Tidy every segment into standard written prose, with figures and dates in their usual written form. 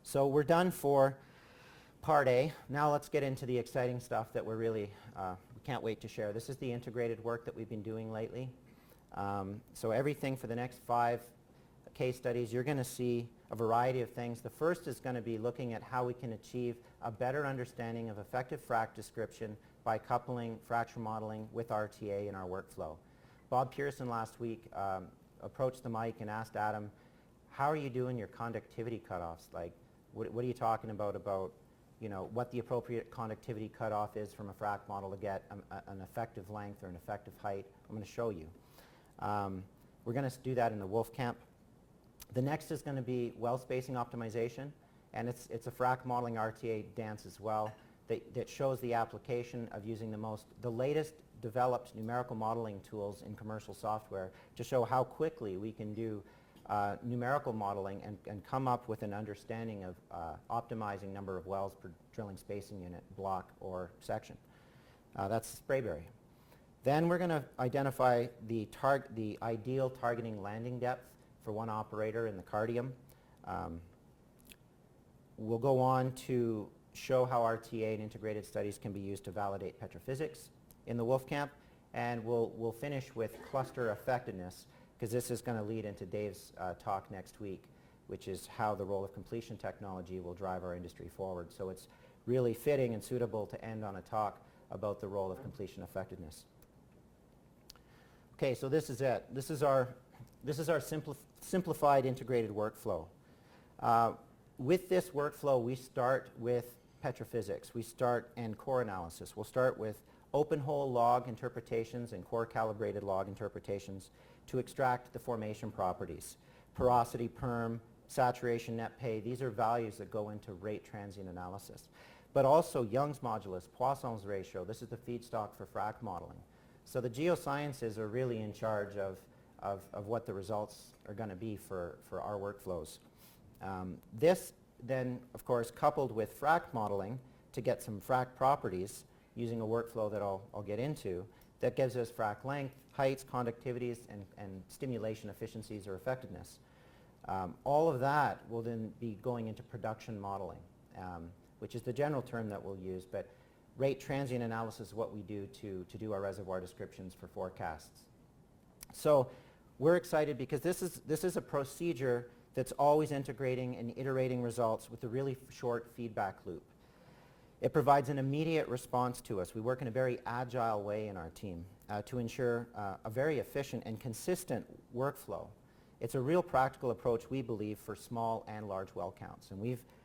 So we're done for part A. Now let's get into the exciting stuff that we're really, we can't wait to share. This is the integrated work that we've been doing lately. So everything for the next 5 case studies, you're going to see a variety of things. The first is going to be looking at how we can achieve a better understanding of effective frac description by coupling fracture modeling with RTA in our workflow. Bob Pearson last week approached the mic and asked Adam, how are you doing your conductivity cutoffs? Like, what are you talking about, you know, what the appropriate conductivity cutoff is from a frac model to get an effective length or an effective height? I'm going to show you. We're going to do that in the Wolfcamp. The next is going to be well spacing optimization, and it's a frac modeling RTA dance as well that shows the application of using the latest developed numerical modeling tools in commercial software to show how quickly we can do numerical modeling and come up with an understanding of optimizing number of wells per drilling spacing unit, block, or section. That's Sprayberry. Then we're going to identify the ideal targeting landing depth for one operator in the Cardium. We'll go on to show how RTA and integrated studies can be used to validate petrophysics in the Wolfcamp, and we'll finish with cluster effectiveness, because this is going to lead into Dave's talk next week, which is how the role of completion technology will drive our industry forward. So it's really fitting and suitable to end on a talk about the role of completion effectiveness. Okay, so this is it. This is our simplified integrated workflow. With this workflow, we start with petrophysics. We start and core analysis. We'll start with open hole log interpretations and core calibrated log interpretations to extract the formation properties. Porosity, perm, saturation, net pay, these are values that go into rate transient analysis. But also Young's modulus, Poisson's ratio, this is the feedstock for frac modeling. So the geosciences are really in charge of what the results are going to be for our workflows. This then, of course, coupled with frac modeling to get some frac properties using a workflow that I'll get into, that gives us frac length, heights, conductivities, and stimulation efficiencies or effectiveness. All of that will then be going into production modeling, which is the general term that we'll use, but rate transient analysis is what we do to do our reservoir descriptions for forecasts. So we're excited because this is a procedure that's always integrating and iterating results with a really short feedback loop. It provides an immediate response to us. We work in a very agile way in our team to ensure a very efficient and consistent workflow. It's a real practical approach, we believe, for small and large well counts. And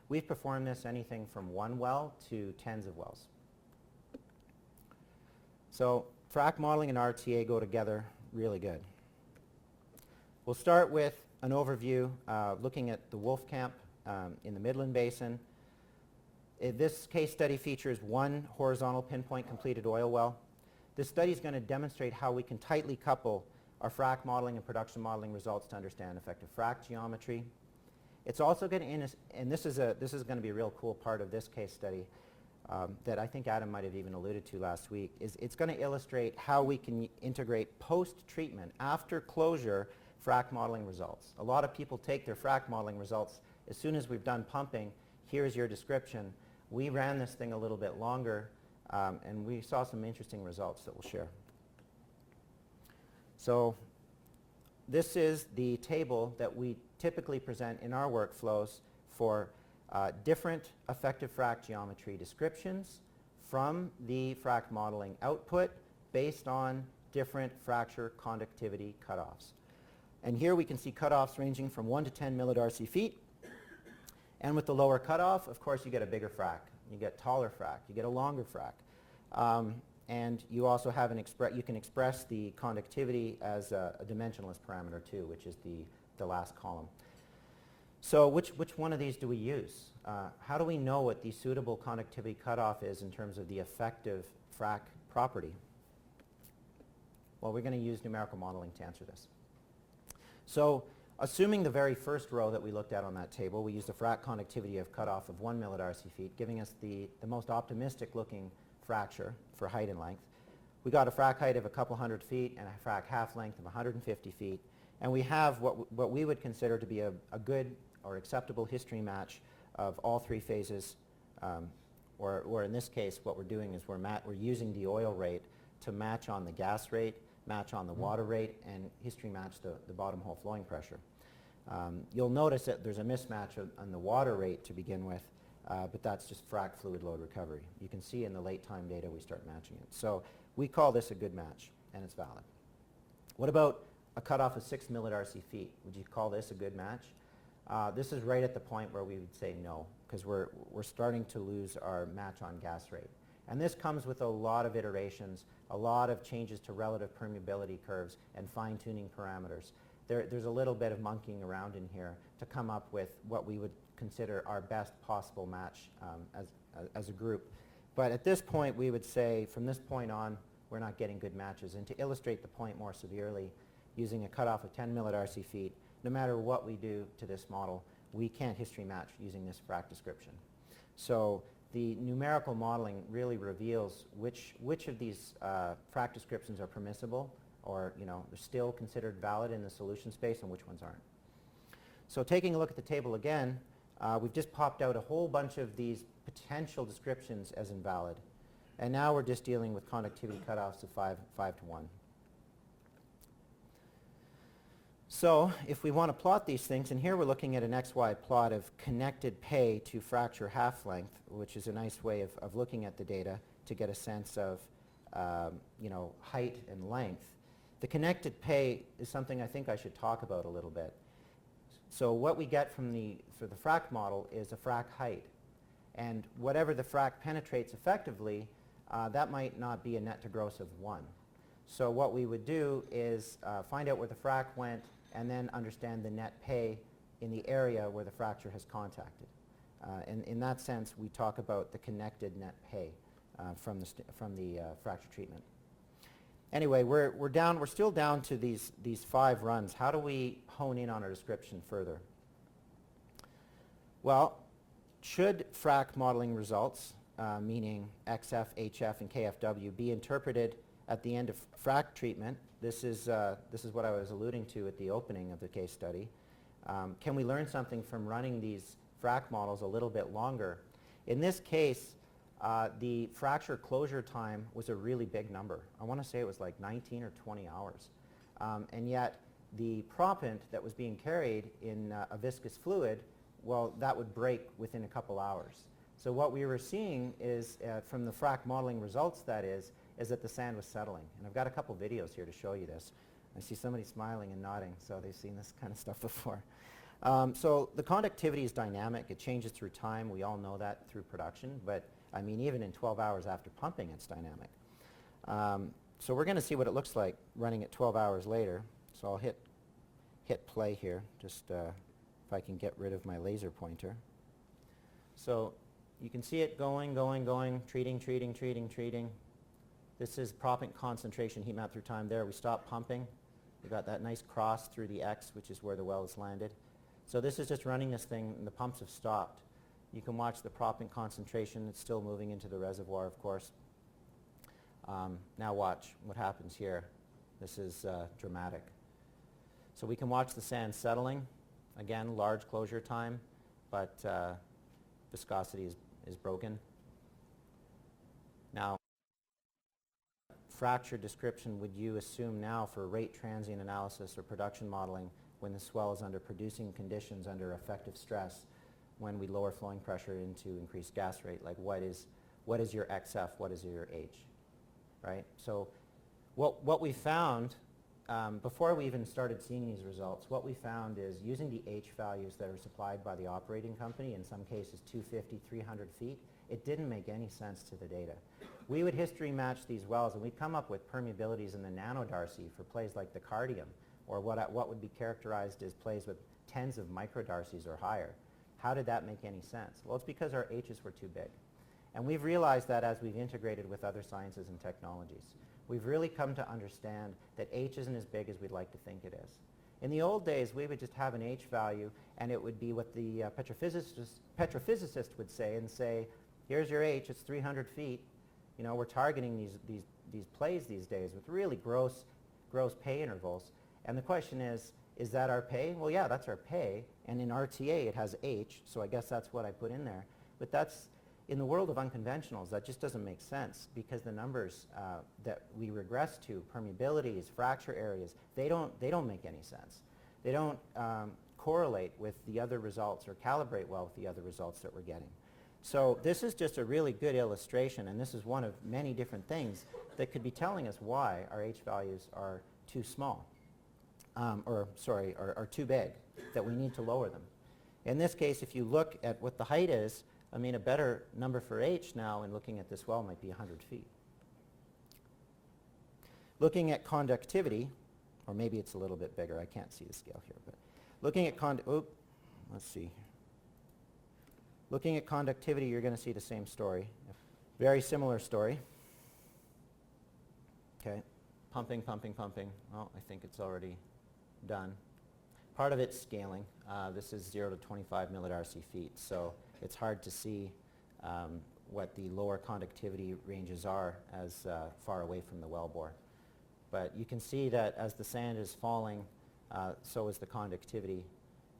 we've performed this anything from 1 well to tens of wells. So frac modeling and RTA go together really good. We'll start with an overview looking at the Wolfcamp in the Midland Basin. This case study features 1 horizontal pinpoint completed oil well. This study is going to demonstrate how we can tightly couple our frac modeling and production modeling results to understand effective frac geometry. It's also going to, and this is going to be a real cool part of this case study that I think Adam might have even alluded to last week, is it's going to illustrate how we can integrate post-treatment, after closure, frac modeling results. A lot of people take their frac modeling results as soon as we've done pumping. Here's your description. We ran this thing a little bit longer, and we saw some interesting results that we'll share. So this is the table that we typically present in our workflows for different effective frac geometry descriptions from the frac modeling output based on different fracture conductivity cutoffs. And here we can see cutoffs ranging from 1 to 10 millidarcy feet. And with the lower cutoff, of course, you get a bigger frac. You get taller frac. You get a longer frac. And you also have you can express the conductivity as a dimensionless parameter too, which is the last column. So which one of these do we use? How do we know what the suitable conductivity cutoff is in terms of the effective frac property? Well, we're going to use numerical modeling to answer this. So assuming the very first row that we looked at on that table, we used a frac conductivity of cutoff of 1 millidarcy feet, giving us the most optimistic looking fracture for height and length. We got a frac height of a couple hundred feet and a frac half length of 150 feet. And we have what we would consider to be a good or acceptable history match of all three phases, or in this case, what we're doing is we're using the oil rate to match on the gas rate, match on the water rate, and history match the bottom hole flowing pressure. You'll notice that there's a mismatch on the water rate to begin with, but that's just frac fluid load recovery. You can see in the late time data we start matching it. So we call this a good match, and it's valid. What about a cutoff of 6 millidarcy feet? Would you call this a good match? This is right at the point where we would say no, because we're starting to lose our match on gas rate. And this comes with a lot of iterations, a lot of changes to relative permeability curves and fine-tuning parameters. There's a little bit of monkeying around in here to come up with what we would consider our best possible match as a group. But at this point, we would say from this point on, we're not getting good matches. And to illustrate the point more severely, using a cutoff of 10 millidarcy feet, no matter what we do to this model, we can't history match using this frac description. So the numerical modeling really reveals which of these frac descriptions are permissible, or they're still considered valid in the solution space, and which ones aren't. So taking a look at the table again, we've just popped out a whole bunch of these potential descriptions as invalid. And now we're just dealing with conductivity cutoffs of 5 to 1. So if we want to plot these things, and here we're looking at an XY plot of connected pay to fracture half length, which is a nice way of looking at the data to get a sense of height and length. The connected pay is something I think I should talk about a little bit. So what we get for the frac model is a frac height. And whatever the frac penetrates effectively, that might not be a net to gross of 1. So what we would do is find out where the frac went and then understand the net pay in the area where the fracture has contacted. And in that sense, we talk about the connected net pay from the fracture treatment. Anyway, we're still down to these 5 runs. How do we hone in on our description further? Well, should frac modeling results, meaning XF, HF, and KFW, be interpreted at the end of frac treatment? This is what I was alluding to at the opening of the case study. Can we learn something from running these frac models a little bit longer? In this case, the fracture closure time was a really big number. I want to say it was like 19 or 20 hours. And yet the proppant that was being carried in a viscous fluid, well, that would break within a couple hours. So what we were seeing is, from the frac modeling results that is that the sand was settling. And I've got a couple videos here to show you this. I see somebody smiling and nodding, so they've seen this kind of stuff before. So the conductivity is dynamic. It changes through time. We all know that through production, but I mean, even in 12 hours after pumping, it's dynamic. So we're going to see what it looks like running it 12 hours later. So I'll hit play here, just if I can get rid of my laser pointer. So you can see it going, treating. This is proppant concentration heat map through time there. We stopped pumping. We got that nice cross through the X, which is where the well is landed. So this is just running this thing, and the pumps have stopped. You can watch the proppant concentration. It's still moving into the reservoir, of course. Now watch what happens here. This is dramatic. So we can watch the sand settling. Again, large closure time, but viscosity is broken. Now, fracture description would you assume now for rate transient analysis or production modeling when the swell is under producing conditions under effective stress, when we lower flowing pressure into increased gas rate? Like what is your XF, what is your H, right? So what we found, before we even started seeing these results, what we found is using the H values that are supplied by the operating company, in some cases 250, 300 feet, it didn't make any sense to the data. We would history match these wells and we'd come up with permeabilities in the nanodarcy for plays like the Cardium, or what would be characterized as plays with tens of microdarcies or higher. How did that make any sense? Well, it's because our H's were too big. And we've realized that as we've integrated with other sciences and technologies. We've really come to understand that H isn't as big as we'd like to think it is. In the old days, we would just have an H value, and it would be what the petrophysicist would say, and say, here's your H, it's 300 feet. You know, we're targeting these plays these days with really gross pay intervals. And the question is that our pay? Well, yeah, that's our pay, And in RTA it has H, so I guess that's what I put in there. But that's, in the world of unconventionals, that just doesn't make sense because the numbers that we regress to, permeabilities, fracture areas, they don't make any sense. They don't correlate with the other results or calibrate well with the other results that we're getting. So this is just a really good illustration, and this is one of many different things that could be telling us why our H values are too small, are too big, that we need to lower them. In this case, if you look at what the height is, I mean, a better number for H now in looking at this well might be 100 feet. Looking at conductivity, or maybe it's a little bit bigger, I can't see the scale here, but looking at let's see. Looking at conductivity, you're going to see the same story. Very similar story. Okay, pumping, pumping, pumping. Oh, I think it's already done. Part of it's scaling. This is 0 to 25 millirc feet, so it's hard to see what the lower conductivity ranges are as far away from the wellbore. But you can see that as the sand is falling, so is the conductivity.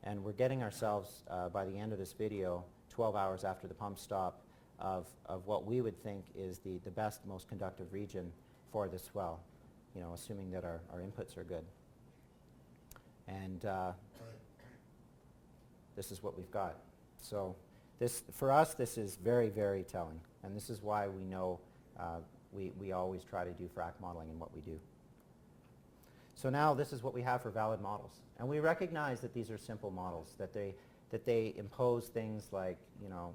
And we're getting ourselves, by the end of this video, 12 hours after the pump stop, of what we would think is the best, most conductive region for this well, you know, assuming that our inputs are good. And this is what we've got. So this, for us, this is very, very telling. And this is why we know we always try to do frac modeling in what we do. So now this is what we have for valid models. And we recognize that these are simple models, that they impose things like, you know,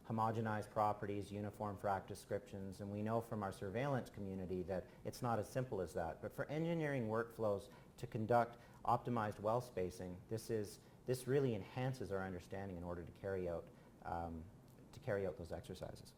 homogenized properties, uniform frac descriptions, and we know from our surveillance community that it's not as simple as that. But for engineering workflows to conduct optimized well spacing, this really enhances our understanding in order to carry out those exercises.